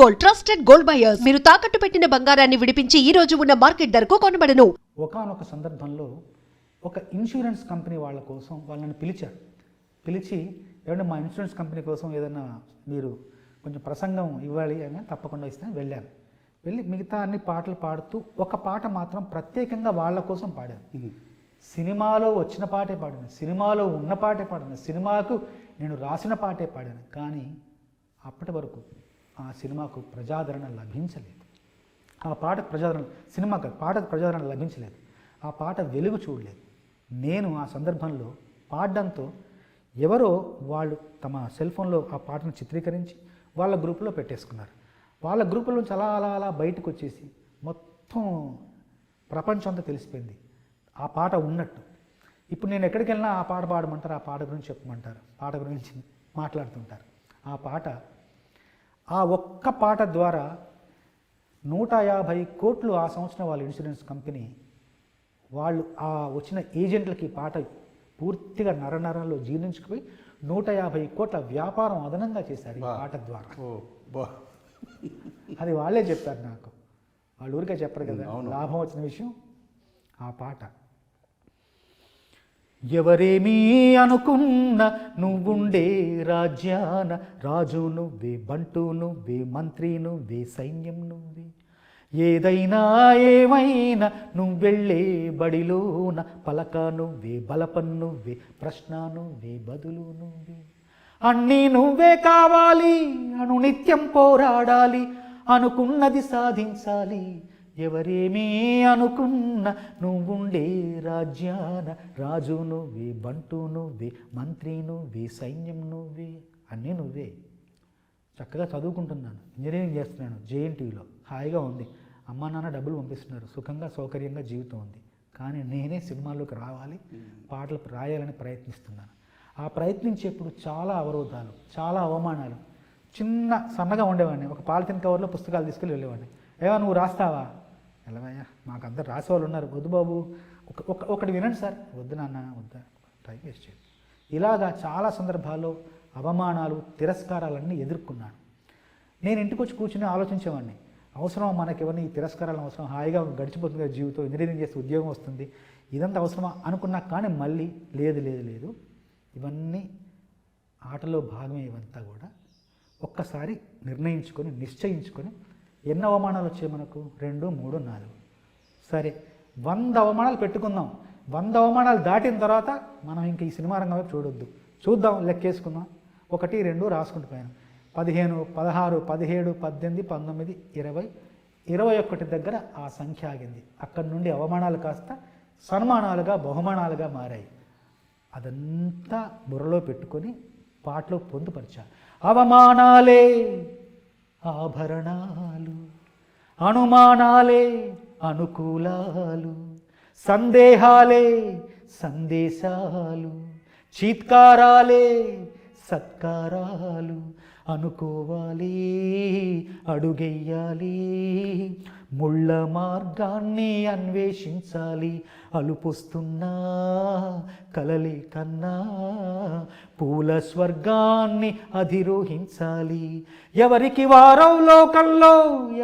Gold, trusted gold buyers. మీరు తాకట్టు పెట్టిన బంగారాన్ని విడిపించి ఈ రోజు ఉన్న మార్కెట్ ధరకు కొనబడను. ఒకానొక సందర్భంలో ఒక ఇన్సూరెన్స్ కంపెనీ వాళ్ళ కోసం వాళ్ళని పిలిచారు. పిలిచి ఏమంటే మా ఇన్సూరెన్స్ కంపెనీ కోసం ఏదైనా మీరు కొంచెం ప్రసంగం ఇవ్వాలి అని తప్పకుండా ఇస్తాను. వెళ్ళాను. వెళ్ళి మిగతా అన్ని పాటలు పాడుతూ ఒక పాట మాత్రం ప్రత్యేకంగా వాళ్ళ కోసం పాడాను. సినిమాలో వచ్చిన పాటే పాడాను, సినిమాలో ఉన్న పాటే పాడాను, సినిమాకు నేను రాసిన పాటే పాడాను. కానీ అప్పటి వరకు ఆ సినిమాకు ప్రజాదరణ లభించలేదు. ఆ పాటకు ప్రజాదరణ, సినిమాకు పాటకు ప్రజాదరణ లభించలేదు. ఆ పాట వెలుగు చూడలేదు. నేను ఆ సందర్భంలో పాడడంతో ఎవరో వాళ్ళు తమ సెల్ ఫోన్లో ఆ పాటను చిత్రీకరించి వాళ్ళ గ్రూపులో పెట్టేసుకున్నారు. వాళ్ళ గ్రూపులో నుంచి అలా అలా అలా బయటకు వచ్చేసి మొత్తం ప్రపంచం అంతా తెలిసిపోయింది ఆ పాట ఉన్నట్టు. ఇప్పుడు నేను ఎక్కడికి వెళ్ళినా ఆ పాట పాడమంటారు, ఆ పాట గురించి చెప్పమంటారు, పాట గురించి మాట్లాడుతుంటారు. ఆ పాట, ఆ ఒక్క పాట ద్వారా 150 కోట్లు ఆ సంవత్సరం వాళ్ళ ఇన్సూరెన్స్ కంపెనీ వాళ్ళు ఆ వచ్చిన ఏజెంట్లకి పాట పూర్తిగా నరనరంలో జీర్ణించుకుపోయి 150 కోట్ల వ్యాపారం అదనంగా చేశారు ఈ పాట ద్వారా. అది వాళ్ళే చెప్పారు నాకు. వాళ్ళ ఊరికే చెప్పరు కదా లాభం వచ్చిన విషయం. ఆ పాట ఎవరేమీ అనుకున్న నువ్వుండే రాజ్యాన రాజు నువ్వే, బంటు నువ్వే, మంత్రి నువ్వే, సైన్యం నువ్వే, ఏదైనా ఏమైనా నువ్వెళ్ళే బడిలోన పలక నువ్వే, బలపం నువ్వే, ప్రశ్న నువ్వే, బదులు నువ్వే, అన్నీ నువ్వే కావాలి, నిత్యం పోరాడాలి, అనుకున్నది సాధించాలి, ఎవరేమీ అనుకున్న నువ్వుండే రాజ్యాన రాజు నువ్వే, బంటు నువ్వే, మంత్రి నువ్వే, సైన్యం నువ్వే, అన్నీ నువ్వే. చక్కగా చదువుకుంటున్నాను, ఇంజనీరింగ్ చేస్తున్నాను, జేఎన్టీయూలో హాయిగా ఉంది, అమ్మా నాన్న డబ్బులు పంపిస్తున్నారు, సుఖంగా సౌకర్యంగా జీవితం ఉంది. కానీ నేనే సినిమాల్లోకి రావాలి, పాటలు రాయాలని ప్రయత్నిస్తున్నాను. ఆ ప్రయత్నించేప్పుడు చాలా అవరోధాలు, చాలా అవమానాలు. చిన్న సన్నగా ఉండేవాడిని, ఒక పాలిథిన్ కవర్లో పుస్తకాలు తీసుకెళ్ళి వెళ్ళేవాడిని. ఏవా నువ్వు రాస్తావా? ఎలావయ్యా, మాకు అందరు రాసేవాళ్ళు ఉన్నారు, వద్దు బాబు, ఒకటి వినండి సార్, వద్దు నాన్న, వద్దా, టైం వేస్ట్ చేయదు. ఇలాగా చాలా సందర్భాల్లో అవమానాలు, తిరస్కారాలన్నీ ఎదుర్కొన్నాను. నేను ఇంటికి వచ్చి కూర్చుని ఆలోచించేవాడిని, అవసరం మనకెవరిని ఈ తిరస్కారాలు అవసరం, హాయిగా గడిచిపోతుంది జీవితం, ఇంజనీరింగ్ చేస్తే ఉద్యోగం వస్తుంది, ఇదంతా అవసరమా అనుకున్నా. కానీ మళ్ళీ లేదు లేదు లేదు, ఇవన్నీ ఆటలో భాగమే, ఇవంతా కూడా ఒక్కసారి నిర్ణయించుకొని నిశ్చయించుకొని, ఎన్ని అవమానాలు వచ్చాయి మనకు, 2, 3, 4, సరే 100 అవమానాలు పెట్టుకుందాం. 100 అవమానాలు దాటిన తర్వాత మనం ఇంక ఈ సినిమా రంగం వైపు చూడొద్దు, చూద్దాం, లెక్కేసుకుందాం. 1, 2 రాసుకుంటూ పోయాను. 15, 16, 17, 18, 19, 20, 21 దగ్గర ఆ సంఖ్య ఆగింది. అక్కడి నుండి అవమానాలు కాస్త సన్మానాలుగా, బహుమానాలుగా మారాయి. అదంతా బుర్రలో పెట్టుకొని పాటలో పొందుపరిచా. అవమానాలే ఆభరణాలు, అనుమానాలే అనుకూలాలు, సందేహాలే సందేశాలు, చీత్కారాలే సత్కారాలు, అనుకోవాలి అడుగెయ్యాలి, ముళ్ళ మార్గాన్ని అన్వేషించాలి, అలుపొస్తున్నా కలలే కన్నా పూల స్వర్గాన్ని అధిరోహించాలి, ఎవరికి వారవు లోకంలో,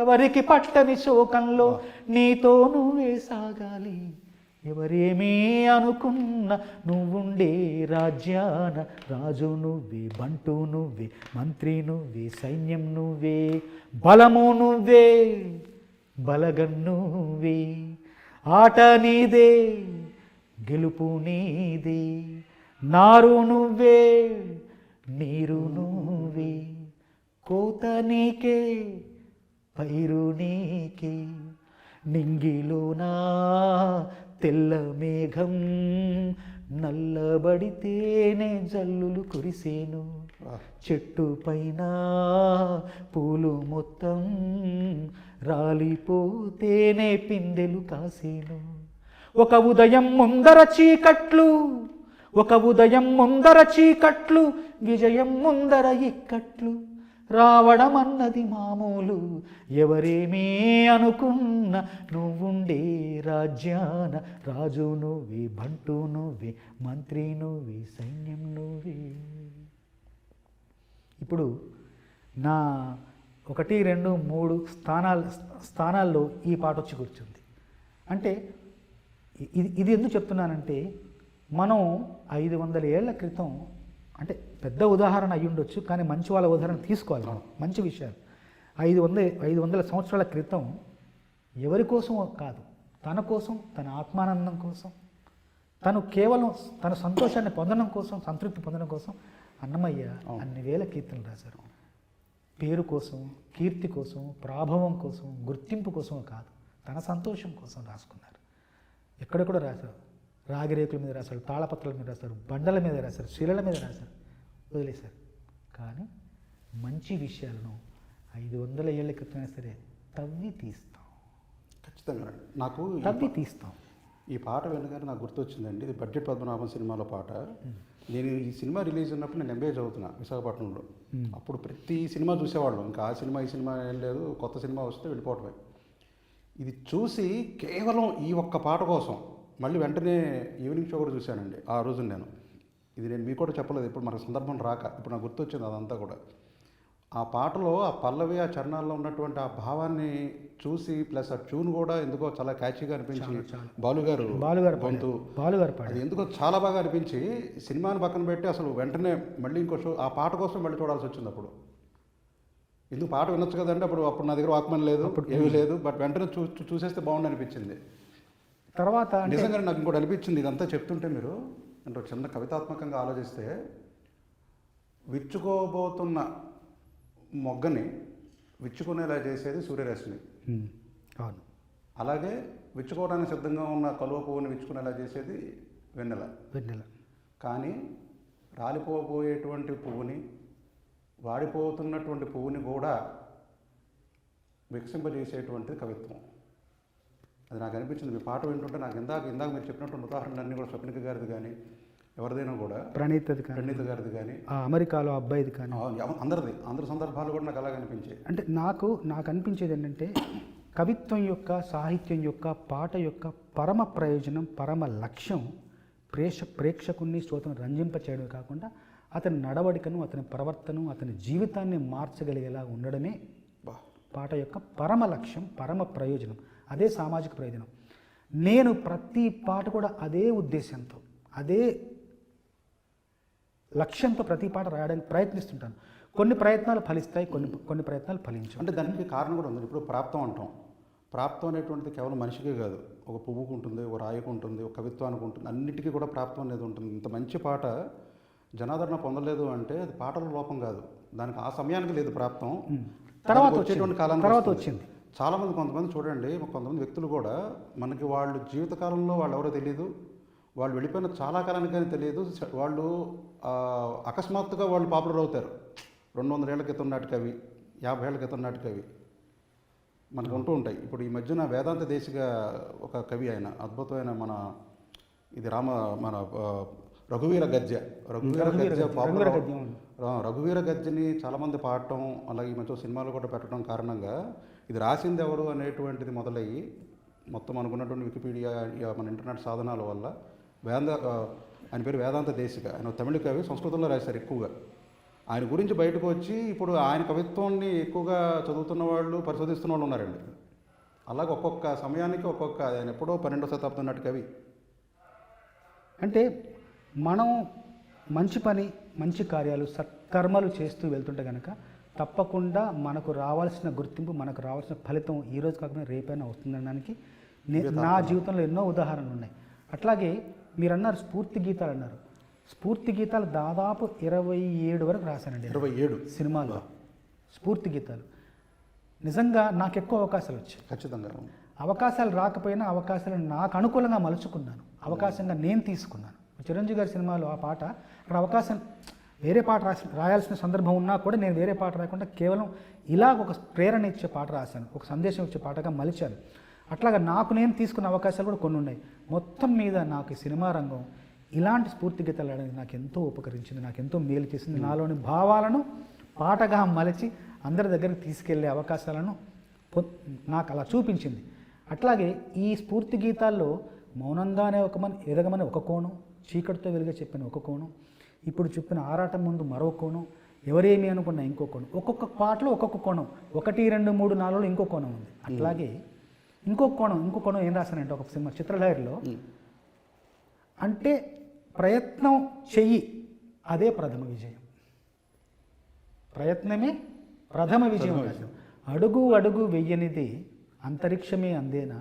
ఎవరికి పట్టని శోకంలో, నీతో నువ్వే సాగాలి, ఎవరేమీ అనుకున్న నువ్వుండే రాజ్యాన రాజు నువ్వే, బంటు నువ్వే, మంత్రి నువ్వే, సైన్యం నువ్వే, బలము నువ్వే, బలగం నువ్వే, ఆట నీదే, గెలుపు నీదే, నారు నువ్వే, నీరు నువ్వే, కోత నీకే, పైరు నీకే, నింగిలోనా తెల్ల మేఘం నల్లబడితేనే జల్లులు కురిసేను, చెట్టు పైన పూలు మొత్తం రాలిపోతేనే పిందెలు కాసేను, ఒక ఉదయం ముందర చీకట్లు, ఒక ఉదయం ముందర చీకట్లు, విజయం ముందర ఇక్కట్లు, రావడం అన్నది మామూలు, ఎవరేమీ అనుకున్న నువ్వుండే రాజ్యాన రాజు నువ్వే, బంటు నువ్వే, మంత్రి నువ్వే, సైన్యం నువ్వే. ఇప్పుడు నా 1, 2, 3 స్థానాల్లో ఈ పాట వచ్చి కూర్చుంది. అంటే ఇది ఎందుకు చెప్తున్నానంటే, మనం 500 ఏళ్ల క్రితం, అంటే పెద్ద ఉదాహరణ అయ్యి ఉండొచ్చు, కానీ మంచి వాళ్ళ ఉదాహరణ తీసుకోవాలి మనం, మంచి విషయాలు. 500 సంవత్సరాల క్రితం ఎవరి కోసం కాదు, తన కోసం, తన ఆత్మానందం కోసం, తను కేవలం తన సంతోషాన్ని పొందడం కోసం, సంతృప్తి పొందడం కోసం అన్నమయ్య అన్ని వేల కీర్తనలు రాశారు. పేరు కోసం, కీర్తి కోసం, ప్రాభవం కోసం, గుర్తింపు కోసం కాదు, తన సంతోషం కోసం రాసుకున్నారు. ఎక్కడెక్కడో రాశారు. రాగిరేకుల మీద రాశారు, తాళపత్రాల మీద రాశారు, బండల మీద రాశారు, శిలల మీద రాశారు, వదిలేశారు. కానీ మంచి విషయాలను 500 ఏళ్ల క్రితమైనా సరే తవ్వి తీస్తాం. ఖచ్చితంగా నాకు తవ్వి తీస్తాం. ఈ పాట వినగానే నాకు గుర్తొచ్చిందండి. ఇది బడ్జెట్ పద్మనాభం సినిమాలో పాట. నేను ఈ సినిమా రిలీజ్ అయినప్పుడు నేను ఎంబీఏ చదువుతున్నా విశాఖపట్నంలో. అప్పుడు ప్రతి సినిమా చూసేవాళ్ళం. ఇంకా ఆ సినిమా ఈ సినిమా ఏం లేదు, కొత్త సినిమా వస్తే వెళ్ళిపోవటమే. ఇది చూసి కేవలం ఈ ఒక్క పాట కోసం మళ్ళీ వెంటనే ఈవినింగ్ షో కూడా చూశానండి ఆ రోజు. నేను మీకు కూడా చెప్పలేదు, ఇప్పుడు మనకు సందర్భం రాక ఇప్పుడు నాకు గుర్తొచ్చింది అదంతా కూడా. ఆ పాటలో ఆ పల్లవి, ఆ చరణాల్లో ఉన్నటువంటి ఆ భావాన్ని చూసి, ప్లస్ ఆ ట్యూన్ కూడా ఎందుకో చాలా క్యాచీగా అనిపించి, బాలుగారు గొంతు అది ఎందుకో చాలా బాగా అనిపించి, సినిమాని పక్కన పెట్టి అసలు వెంటనే మళ్ళీ ఇంకో షో ఆ పాట కోసం మళ్ళీ చూడాల్సి వచ్చింది. అప్పుడు ఎందుకు పాట వినొచ్చు కదండి, అప్పుడు నా దగ్గర వాక్మన్ లేదు, ఏమీ లేదు, బట్ వెంటనే చూసేస్తే బాగుండి అనిపించింది. తర్వాత నిజంగా నాకు ఇంకోటి అనిపించింది, ఇదంతా చెప్తుంటే మీరు అంటే చిన్న కవితాత్మకంగా ఆలోచిస్తే, విచ్చుకోబోతున్న మొగ్గని విచ్చుకునేలా చేసేది సూర్యరశ్మి. అవును. అలాగే విచ్చుకోవడానికి సిద్ధంగా ఉన్న కలువ పువ్వుని విచ్చుకునేలా చేసేది వెన్నెల. కానీ రాలిపోబోయేటువంటి పువ్వుని, వాడిపోతున్నటువంటి పువ్వుని కూడా వికసింపజేసేటువంటిది కవిత్వం. అది నాకు అనిపించింది. మీ పాట వింటుంటే నాకు ఇందాక మీరు చెప్పినటువంటి ఉదాహరణలన్నీ కూడా స్వప్నిక గారిది కానీ, ఎవరిదైనా కూడా, ప్రణీత గారిది కానీ, అమెరికాలో అబ్బాయిది కానీ, అందరి సందర్భాలు కూడా నాకు అలాగే అనిపించాయి. అంటే నాకు అనిపించేది ఏంటంటే, కవిత్వం యొక్క, సాహిత్యం యొక్క, పాట యొక్క పరమ ప్రయోజనం, పరమ లక్ష్యం ప్రేక్షకుని, శ్రోతను రంజింపచేయడమే కాకుండా అతని నడవడికను, అతని ప్రవర్తన, అతని జీవితాన్ని మార్చగలిగేలా ఉండడమే పాట యొక్క పరమ లక్ష్యం, పరమ ప్రయోజనం. అదే సామాజిక ప్రయోజనం. నేను ప్రతి పాట కూడా అదే ఉద్దేశంతో, అదే లక్ష్యంతో ప్రతి పాట రాయడానికి ప్రయత్నిస్తుంటాను. కొన్ని ప్రయత్నాలు ఫలిస్తాయి, కొన్ని ప్రయత్నాలు ఫలించవు. అంటే దానికి కారణం కూడా ఉంది. ఇప్పుడు ప్రాప్తం అంటాం. ప్రాప్తం అనేటువంటిది కేవలం మనిషికే కాదు, ఒక పువ్వుకు ఉంటుంది, ఒక రాయికి ఉంటుంది, ఒక కవిత్వానికి ఉంటుంది, అన్నిటికీ కూడా ప్రాప్తం అనేది ఉంటుంది. ఇంత మంచి పాట జనాదరణ పొందలేదు అంటే అది పాటల లోపం కాదు, దానికి ఆ సమయానికి లేదు ప్రాప్తం. తర్వాత వచ్చేటువంటి కాలం వచ్చింది. చాలామంది, కొంతమంది చూడండి, కొంతమంది వ్యక్తులు కూడా మనకి వాళ్ళు జీవితకాలంలో వాళ్ళు ఎవరో తెలియదు, వాళ్ళు వెళ్ళిపోయిన చాలా కాలానికి కానీ తెలియదు, వాళ్ళు అకస్మాత్తుగా వాళ్ళు పాపులర్ అవుతారు. 200 ఏళ్ల క్రితం నాటి కవి, 50 ఏళ్ల క్రితం నాటి కవి మనకు ఉంటూ ఉంటాయి. ఇప్పుడు ఈ మధ్యన వేదాంత దేశిగా ఒక కవి, ఆయన అద్భుతమైన మన రఘువీర గద్య రఘువీర గద్యని చాలామంది పాడటం, అలాగే ఈ మధ్య సినిమాలు కూడా పెట్టడం కారణంగా ఇది రాసింది ఎవరు అనేటువంటిది మొదలయ్యి, మొత్తం అనుకున్నటువంటి వికీపీడియా, మన ఇంటర్నెట్ సాధనాల వల్ల ఆయన పేరు వేదాంత దేశిక, ఆయన తమిళ కవి, సంస్కృతంలో రాశారు ఎక్కువగా. ఆయన గురించి బయటకు వచ్చి ఇప్పుడు ఆయన కవిత్వాన్ని ఎక్కువగా చదువుతున్న వాళ్ళు, పరిశోధిస్తున్న వాళ్ళు ఉన్నారండి. అలాగే ఒక్కొక్క సమయానికి ఆయన ఎప్పుడో 12వ శతాబ్దం నాటి కవి. అంటే మనం మంచి పని, మంచి కార్యాలు, సత్కర్మలు చేస్తూ వెళ్తుంటే కనుక తప్పకుండా మనకు రావాల్సిన గుర్తింపు, మనకు రావాల్సిన ఫలితం ఈ రోజు కాకుండా రేపైనా వస్తుందనడానికి నా జీవితంలో ఎన్నో ఉదాహరణలు ఉన్నాయి. అట్లాగే మీరు అన్నారు స్ఫూర్తి గీతాలు అన్నారు. స్ఫూర్తి గీతాలు దాదాపు 27 వరకు రాశానండి. 27 సినిమాల్లో స్ఫూర్తి గీతాలు. నిజంగా నాకు ఎక్కువ అవకాశాలు వచ్చాయి. ఖచ్చితంగా అవకాశాలు రాకపోయినా అవకాశాలను నాకు అనుకూలంగా మలుచుకున్నాను, అవకాశంగా నేను తీసుకున్నాను. చిరంజీవి గారి సినిమాలో ఆ పాట, అక్కడ అవకాశం వేరే పాట రాయాల్సిన సందర్భం ఉన్నా కూడా నేను వేరే పాట రాయకుండా కేవలం ఇలా ఒక ప్రేరణ ఇచ్చే పాట రాశాను, ఒక సందేశం ఇచ్చే పాటగా మలిచాను. అట్లాగా నాకు నేను తీసుకున్న అవకాశాలు కూడా కొన్ని ఉన్నాయి. మొత్తం మీద నాకు ఈ సినిమా రంగం ఇలాంటి స్ఫూర్తి గీతాలు ఆడడానికి నాకు ఎంతో ఉపకరించింది, నాకు ఎంతో మేలు చేసింది. నాలోని భావాలను పాటగా మలిచి అందరి దగ్గరికి తీసుకెళ్లే అవకాశాలను నాకు అలా చూపించింది. అట్లాగే ఈ స్ఫూర్తి గీతాల్లో మౌనంగానే ఎదగమని ఒక కోణం, చీకటితో వెలుగే చెప్పిన ఒక కోణం, ఇప్పుడు చెప్పిన ఆరాటం ముందు మరో కోణం, ఎవరేమి అనుకున్నా ఇంకో కోణం, ఒక్కొక్క పాటలో ఒక్కొక్క కోణం, 1, 2, 3, 4లో ఇంకో కోణం ఉంది. అట్లాగే ఇంకో కోణం ఏం రాశానంటే ఒక సినిమా చిత్రలహరిలో, అంటే ప్రయత్నం చెయ్యి అదే ప్రథమ విజయం, ప్రయత్నమే ప్రథమ విజయం. అడుగు అడుగు వెయ్యనిదే అంతరిక్షమే అందేనా,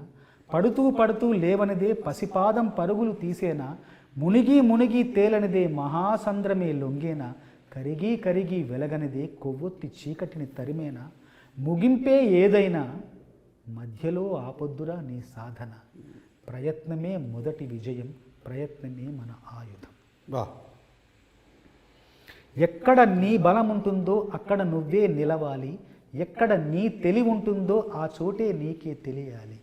పడుతూ పడుతూ లేవనిదే పసిపాదం పరుగులు తీసేనా, మునిగి మునిగి తేలనిదే మహాసంద్రమే లొంగేనా, కరిగి కరిగి వెలగనిదే కొవ్వొత్తి చీకటిని తరిమేనా, ముగింపే ఏదైనా మధ్యలో ఆపొద్దురా నీ సాధన, ప్రయత్నమే మొదటి విజయం, ప్రయత్నమే మన ఆయుధం. ఎక్కడ నీ బలం ఉంటుందో అక్కడ నువ్వే నిలవాలి, ఎక్కడ నీ తెలివి ఉంటుందో ఆ చోటే నీకే తెలియాలి,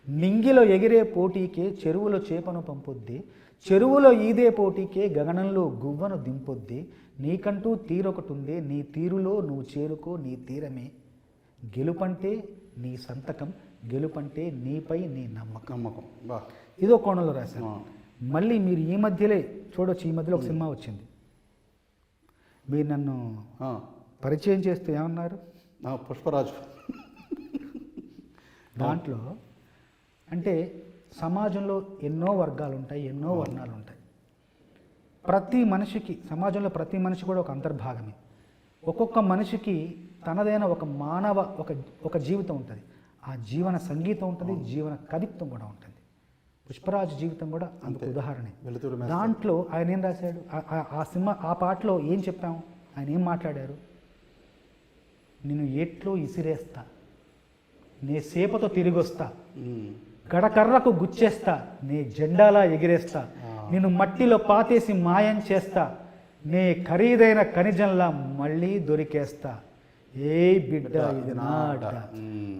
నింగిలో ఎగిరే పోటీకే చెరువులో చేపను పంపొద్ది, చెరువులో ఈదే పోటీకే గగనంలో గువ్వను దింపొద్ది, నీకంటూ తీరొకటుందే నీ తీరులో నువ్వు చేరుకో నీ తీరమే, గెలుపంటే నీ సంతకం, గెలుపంటే నీపై నీ నమ్మకం. ఇదో కోణంలో రాశాను. మళ్ళీ మీరు ఈ మధ్యలో చూడొచ్చు, ఈ మధ్యలో ఒక సినిమా వచ్చింది, మీరు నన్ను పరిచయం చేస్తూ ఏమన్నారు, పుష్పరాజు. దాంట్లో అంటే సమాజంలో ఎన్నో వర్గాలు ఉంటాయి, ఎన్నో వర్ణాలు ఉంటాయి. ప్రతి మనిషికి, సమాజంలో ప్రతి మనిషి కూడా ఒక అంతర్భాగమే. ఒక్కొక్క మనిషికి తనదైన ఒక మానవ ఒక జీవితం ఉంటుంది, ఆ జీవన సంగీతం ఉంటుంది, జీవన కవిత్వం కూడా ఉంటుంది. పుష్పరాజు జీవితం కూడా అందుకు ఉదాహరణ. దాంట్లో ఆయన ఏం రాశాడు, ఆ సినిమా ఆ పాటలో ఏం చెప్పాము, ఆయన ఏం మాట్లాడారు, నేను ఏట్లో ఇసిరేస్తా, నే సేపతో తిరిగొస్తా, గడకర్రకు గుచ్చేస్తా, నే జెండాలా ఎగిరేస్తా, నేను మట్టిలో పాతేసి మాయం చేస్తా, నే ఖరీదైన ఖనిజంలా మళ్ళీ దొరికేస్తా, ఏ బిడ్డ ఇది నా అడ్డ,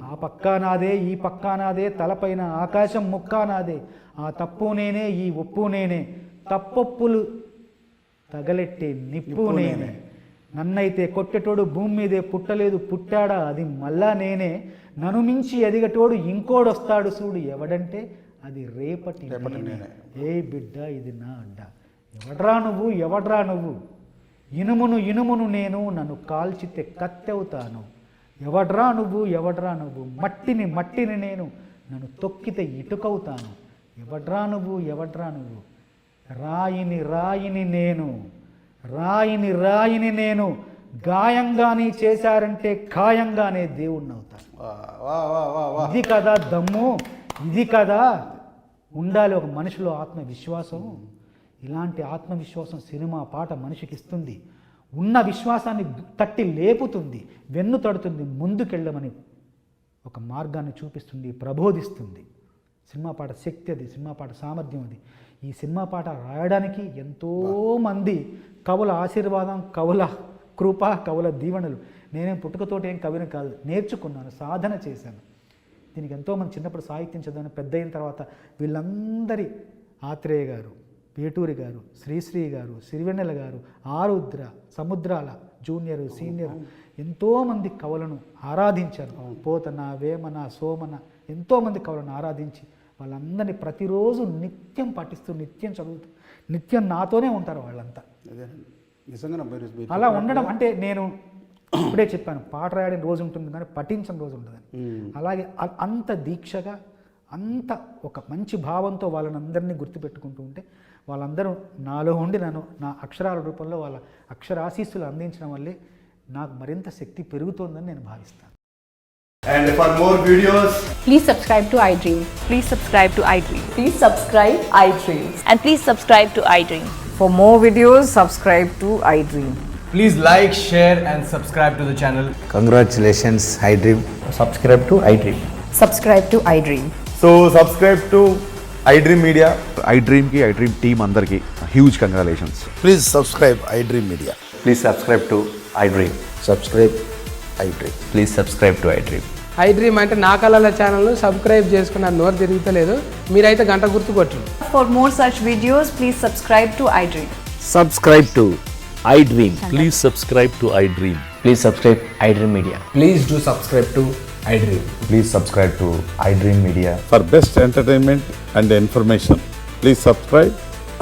ఆ పక్కా నాదే ఈ పక్కా నాదే, తలపైన ఆకాశం ముక్కా నాదే, ఆ తప్పు నేనే ఈ ఒప్పు నేనే, తప్పొప్పులు తగలెట్టే నిప్పు నేనే, నన్నైతే కొట్టేటోడు భూమి మీదే పుట్టలేదు పుట్టాడా అది మళ్ళా నేనే, నన్ను మించి ఎదిగటోడు ఇంకోడొస్తాడు చూడు ఎవడంటే అది రేపటి నేనే, ఏ బిడ్డ ఇది నా అడ్డ, ఎవడ్రా నువ్వు ఇనుమును నేను నన్ను కాల్చితే కత్తెవుతాను, ఎవడ్రా నువ్వు మట్టిని నేను నన్ను తొక్కితే ఇటుకవుతాను, ఎవడ్రా నువ్వు రాయిని నేను గాయంగాని చేశారంటే ఖాయంగానే దేవుణ్ణి అవుతాను. ఇది కదా దమ్ము, ఇది కదా ఉండాలి ఒక మనిషిలో ఆత్మవిశ్వాసం. ఇలాంటి ఆత్మవిశ్వాసం సినిమా పాట మనిషికి ఇస్తుంది, ఉన్న విశ్వాసాన్ని తట్టి లేపుతుంది, వెన్ను తడుతుంది, ముందుకెళ్ళమని ఒక మార్గాన్ని చూపిస్తుంది, ప్రబోధిస్తుంది. సినిమా పాట శక్తి అది, సినిమా పాట సామర్థ్యం అది. ఈ సినిమా పాట రాయడానికి ఎంతోమంది కవుల ఆశీర్వాదం, కవుల కృప, కవుల దీవెనలు. నేనేం పుట్టుకతోటి ఏం కవిని కాదు, నేర్చుకున్నాను, సాధన చేశాను. దీనికి ఎంతోమంది చిన్నప్పుడు సాహిత్యం చదివాను, పెద్ద అయిన తర్వాత వీళ్ళందరి ఆత్రేయ గారు, పేటూరి గారు, శ్రీశ్రీ గారు, సిరివెన్నెల గారు, ఆరుద్ర, సముద్రాల జూనియర్, సీనియర్ ఎంతోమంది కవులను ఆరాధించారు. పోతన, వేమన, సోమన ఎంతోమంది కవులను ఆరాధించి వాళ్ళందరినీ ప్రతిరోజు నిత్యం పఠిస్తూ, నిత్యం చదువుతూ, నిత్యం నాతోనే ఉంటారు వాళ్ళంతా. అలా ఉండడం అంటే నేను ఇప్పుడే చెప్పాను, పాట రాయడం రోజు ఉంటుంది కానీ పఠించడం రోజు ఉంటుందని. అలాగే అంత దీక్షగా, అంత ఒక మంచి భావంతో వాళ్ళని అందరినీ గుర్తుపెట్టుకుంటూ ఉంటే వాళ్ళందరూ నాలో ఉండి నన్ను నా అక్షరాల రూపంలో వాళ్ళ అక్షరాశీస్సులు అందించడం వల్లే నాకు మరింత శక్తి పెరుగుతోందని నేను భావిస్తాను. And for more videos, please subscribe to iDream. Please subscribe to iDream. Please subscribe iDream. And please subscribe to iDream. For more videos, subscribe to iDream. please like, share and subscribe to the channel. Congratulations, iDream. Subscribe to iDream. Subscribe to iDream. So subscribe to iDream Media. iDream ki iDream team andarki huge congratulations. Please subscribe iDream Media. Please subscribe to iDream. Subscribe iDream. Please subscribe to iDream. iDream అంటే నా కళల ఛానల్ను subscribe చేసుకున్న నోరు తిరుగుతలేదు, మీరైతే గంట గుర్తు కొట్టండి. For more such videos, please subscribe to iDream. Subscribe to iDream. Please subscribe to iDream. Please subscribe iDream Media. Please do subscribe to iDream. Please subscribe to iDream Media. For best entertainment and information, please subscribe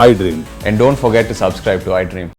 iDream. And don't forget to subscribe to iDream.